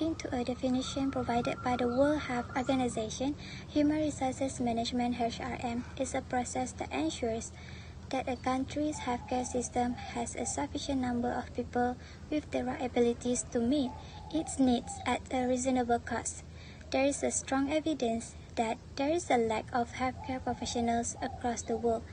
According to a definition provided by the World Health Organization, Human Resources Management (HRM) is a process that ensures that a country's healthcare system has a sufficient number of people with the right abilities to meet its needs at a reasonable cost. There is a strong evidence that there is a lack of healthcare professionals across the world.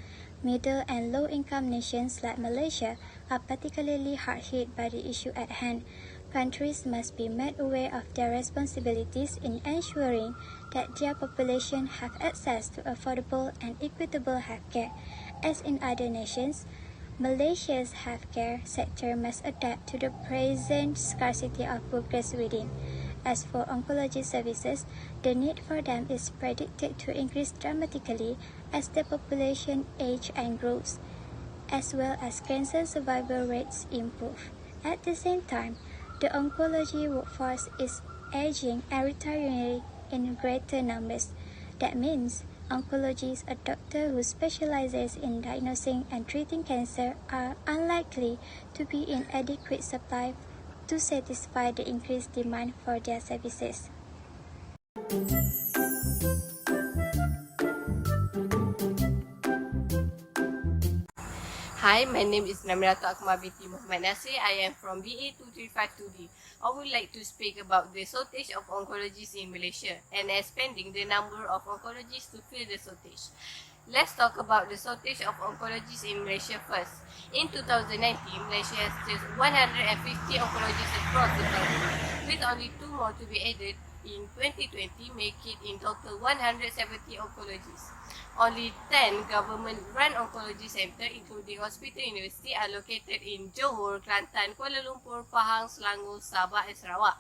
Middle and low-income nations like Malaysia are particularly hard hit by the issue at hand. Countries must be made aware of their responsibilities in ensuring that their population have access to affordable and equitable healthcare. As in other nations, Malaysia's healthcare sector must adapt to the present scarcity of workers within. As for oncology services, the need for them is predicted to increase dramatically as the population ages and grows, as well as cancer survival rates improve. At the same time, the oncology workforce is aging and retiring in greater numbers. That means oncologists, a doctor who specializes in diagnosing and treating cancer, are unlikely to be in adequate supply to satisfy the increased demand for their services. Hi, my name is NAMIERATUL AKMAR binti Muhammad Nasir. I am from BA2352D. I would like to speak about the shortage of oncologists in Malaysia and expanding the number of oncologists to fill the shortage. Let's talk about the shortage of oncologists in Malaysia first. In 2019, Malaysia has just 150 oncologists across the country, with only 2 more to be added in 2020, make it in total 170 oncologists. Only 10 government-run oncology centres, including Hospital University, are located in Johor, Kelantan, Kuala Lumpur, Pahang, Selangor, Sabah and Sarawak.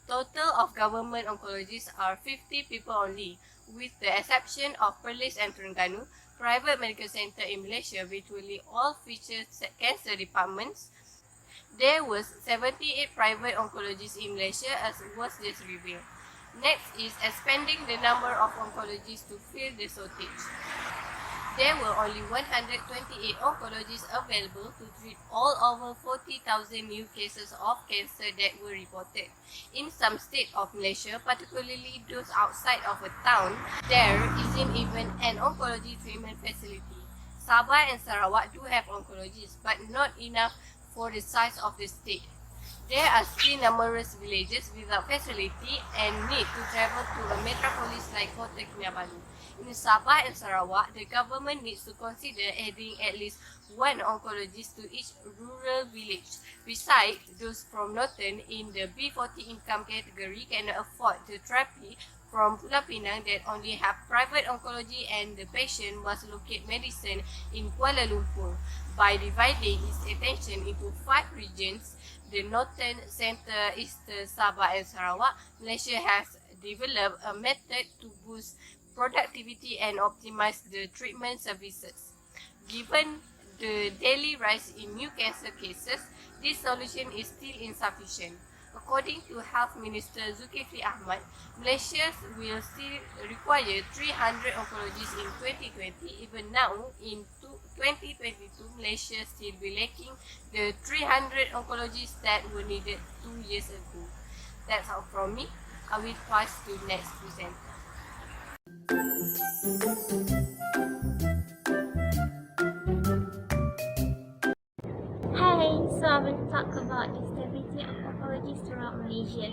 Total of government oncologists are 50 people only, with the exception of Perlis and Terengganu. Private medical centre in Malaysia virtually all feature cancer departments. There was 78 private oncologists in Malaysia, as was just revealed. Next is expanding the number of oncologists to fill the shortage. There were only 128 oncologists available to treat all over 40,000 new cases of cancer that were reported. In some states of Malaysia, particularly those outside of a town, there isn't even an oncology treatment facility. Sabah and Sarawak do have oncologists, but not enough for the size of the state. There are still numerous villages without facility and need to travel to a metropolis like Kota Kinabalu. In Sabah and Sarawak, the government needs to consider adding at least 1 oncologist to each rural village. Besides, those from Northern in the B40 income category cannot afford the therapy from Pulau Pinang that only have private oncology, and the patient must locate medicine in Kuala Lumpur. By dividing its attention into 5 regions, the Northern Centre, Eastern, Sabah and Sarawak, Malaysia has developed a method to boost productivity and optimize the treatment services. Given the daily rise in new cancer cases, this solution is still insufficient. According to Health Minister Zulkifli Ahmad, Malaysia will still require 300 oncologists in 2020. Even now, in 2022, Malaysia still be lacking the 300 oncologists that were needed 2 years ago. That's all from me. I will pass to next presenter. Hi, so I will talk about the stability of oncologists throughout Malaysia.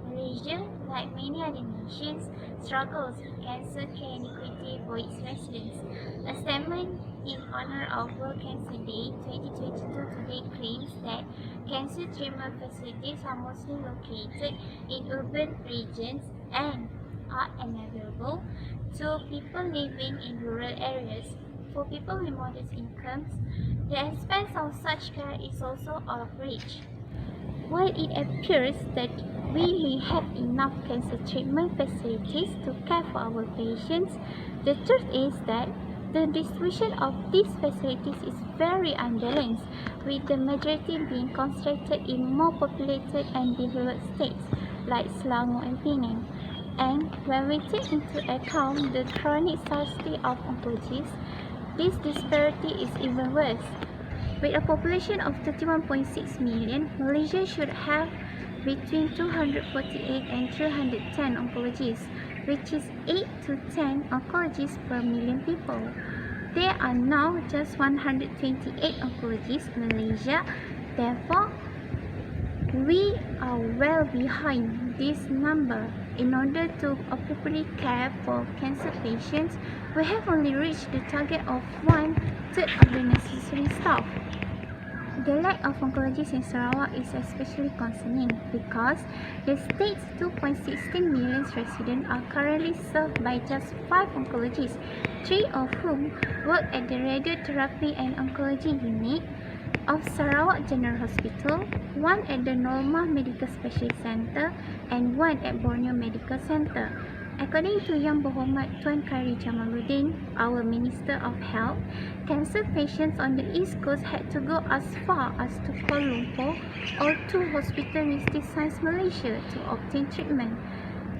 Malaysia, like many other nations, struggles with cancer care and equity for its residents. A statement in honor of World Cancer Day 2022 today claims that cancer treatment facilities are mostly located in urban regions and are unavailable to people living in rural areas. For people with modest incomes, the expense of such care is also out of reach. While it appears that we may have enough cancer treatment facilities to care for our patients, the truth is that the distribution of these facilities is very unbalanced, with the majority being concentrated in more populated and developed states like Selangor and Penang. And when we take into account the chronic scarcity of oncologists, this disparity is even worse. With a population of 31.6 million, Malaysia should have between 248 and 310 oncologists, which is 8 to 10 oncologists per million people. There are now just 128 oncologists in Malaysia. Therefore, we are well behind this number. In order to appropriately care for cancer patients, we have only reached the target of 1/3 of the necessary staff. The lack of oncologists in Sarawak is especially concerning because the state's 2.16 million residents are currently served by just 5 oncologists, 3 of whom work at the radiotherapy and oncology unit of Sarawak General Hospital, 1 at the Norma Medical Specialist Centre and 1 at Borneo Medical Centre. According to Yang Berhormat Tuan Khairi Jamaluddin, our Minister of Health, cancer patients on the East Coast had to go as far as to Kuala Lumpur or to Hospital Mesti Science Malaysia to obtain treatment.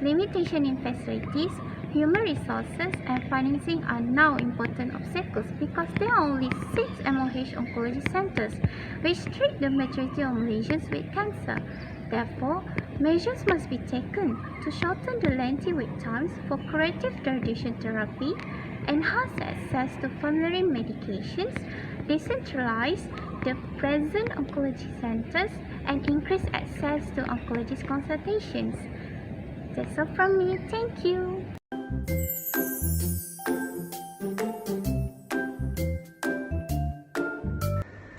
Limitation in facilities, human resources and financing are now important obstacles because there are only 6 MOH oncology centres which treat the majority of Malaysians with cancer. Therefore, measures must be taken to shorten the lengthy wait times for curative radiation therapy, enhance access to formulary medications, decentralize the present oncology centres, and increase access to oncologist consultations. That's all from me. Thank you.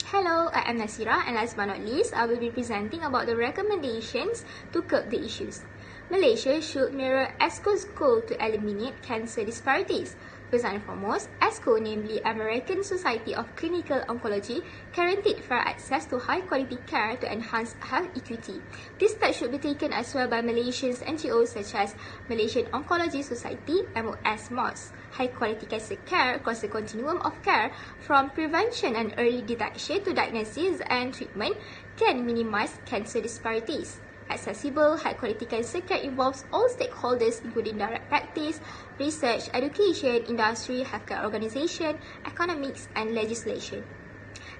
Hello, I am NASIRAH, and last but not least, I will be presenting about the recommendations to curb the issues. Malaysia should mirror ASCO's goal to eliminate cancer disparities. First and foremost, ASCO, namely American Society of Clinical Oncology, guaranteed fair access to high-quality care to enhance health equity. This step should be taken as well by Malaysian NGOs such as Malaysian Oncology Society, MOHD. High-quality cancer care across the continuum of care, from prevention and early detection to diagnosis and treatment, can minimize cancer disparities. Accessible, high-quality cancer care involves all stakeholders including direct practice, research, education, industry, healthcare organisation, economics and legislation.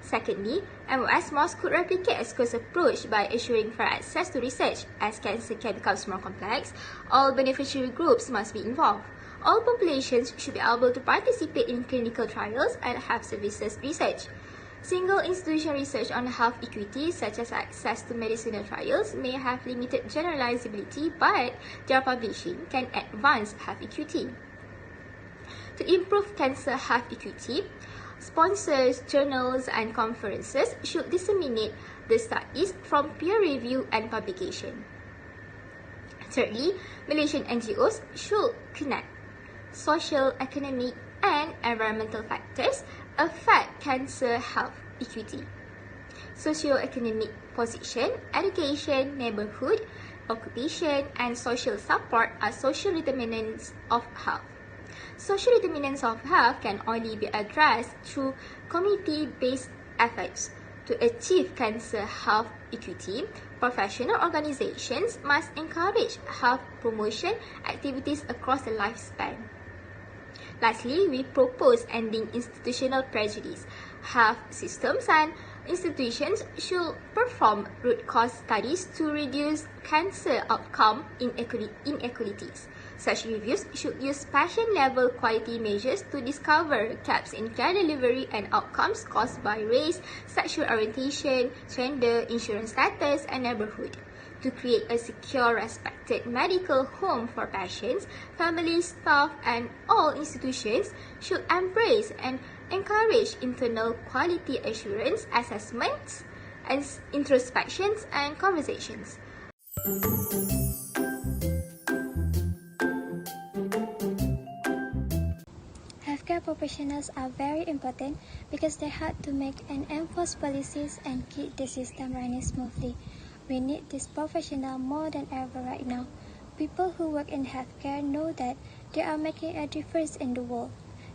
Secondly, MOHD could replicate ASCO's approach by assuring fair access to research. As cancer care becomes more complex, all beneficiary groups must be involved. All populations should be able to participate in clinical trials and health services research. Single institution research on health equity, such as access to medicinal trials, may have limited generalizability, but their publishing can advance health equity. To improve cancer health equity, sponsors, journals, and conferences should disseminate the studies from peer review and publication. Thirdly, Malaysian NGOs should connect social, economic, and environmental factors affect cancer health equity. Socio-economic position, education, neighbourhood, occupation, and social support are social determinants of health. Social determinants of health can only be addressed through community-based efforts. To achieve cancer health equity, professional organizations must encourage health promotion activities across the lifespan. Lastly, we propose ending institutional prejudice. Health systems and institutions should perform root cause studies to reduce cancer outcome inequalities. Such reviews should use patient-level quality measures to discover gaps in care delivery and outcomes caused by race, sexual orientation, gender, insurance status, and neighbourhood. To create a secure, respected medical home for patients, families, staff, and all institutions should embrace and encourage internal quality assurance assessments, and introspections, and conversations. Healthcare professionals are very important because they help to make and enforce policies and keep the system running smoothly. We need this professional more than ever right now. People who work in healthcare know that they are making a difference in the world.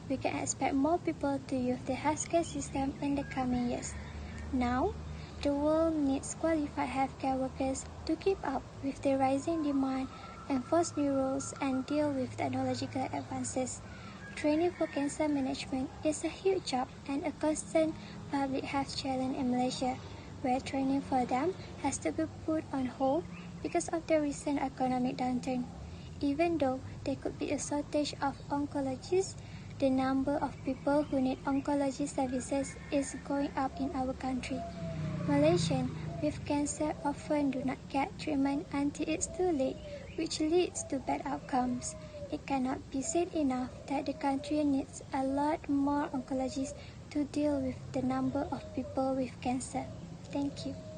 We can expect more people to use the healthcare system in the coming years. Now, the world needs qualified healthcare workers to keep up with the rising demand, enforce new rules, and deal with technological advances. Training for cancer management is a huge job and a constant public health challenge in Malaysia, where training for them has to be put on hold because of the recent economic downturn. Even though there could be a shortage of oncologists, the number of people who need oncology services is going up in our country. Malaysians with cancer often do not get treatment until it's too late, which leads to bad outcomes. It cannot be said enough that the country needs a lot more oncologists to deal with the number of people with cancer. Thank you.